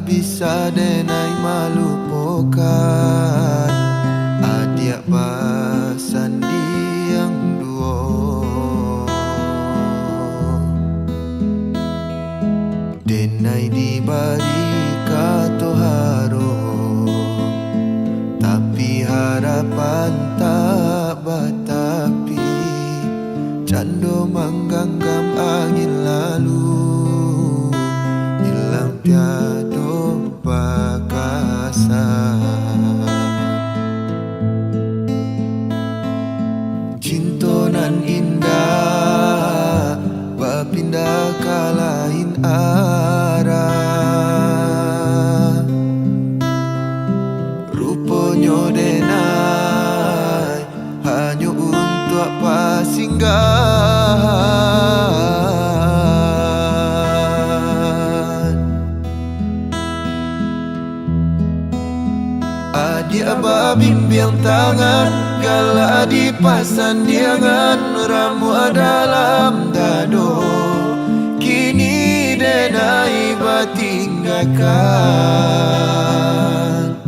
bisa denai malupakan adik pasan diang duo. Denai diberi kato haro, tapi harapan tak batapi. Cando mangganggam angin lalu, hilang tiado bakasan. Cinta nan indah berpindah ke lain arah. Rupanya denai hanya untuk apa singgahan. Adik abah bimbing tangan, gala dipasan diangan, ramu dalam dado. Kini denai batinggakan.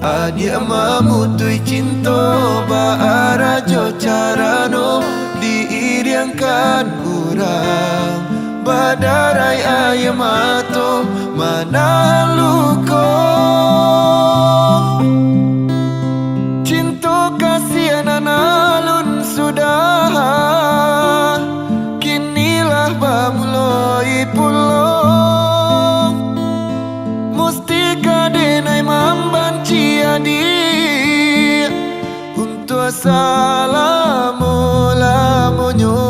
Adik mamutui cinta baarajo carano, diiriangkan urang badarai ayam mato mana luko. Cinta kasihan alun sudah, kinilah bamuloi pulong. Mustika denai membanci adik untuk salamu-lamunyo.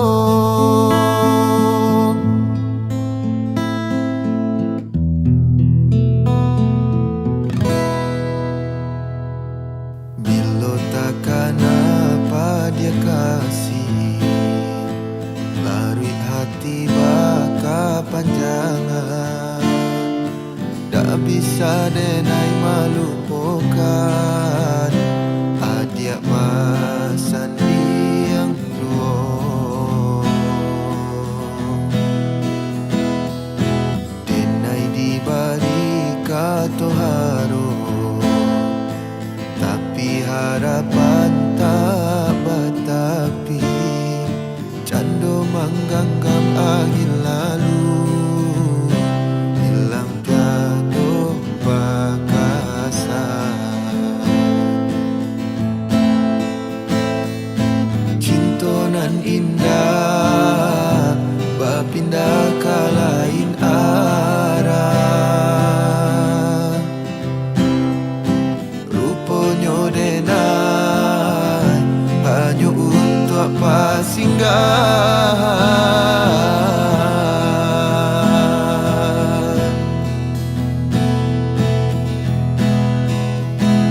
Bila takkan apa dia kasih, larui hati baka panjangan. Tak bisa denai malupakan adik pasan diang duo. Denai diberi kato haro, tapi harapan tak batapi. Cando mangganggam angin lalu, hilang tiado bakasan. Cinta nan indah berpindah ke lain arah. Rupanya denai hanya untuk apa singgahan.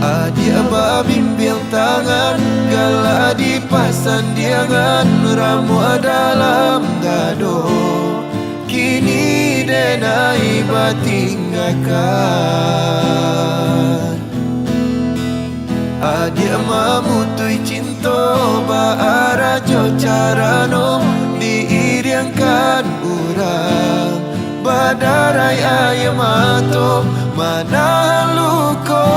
Adik abah bimbing tangan, gala dipasan diangan, ramu dalam dado. Kini denai batinggakan. Adik mamutui cinta baarajo carano, diiriangkan urang badar. darai ayam mato mana luko.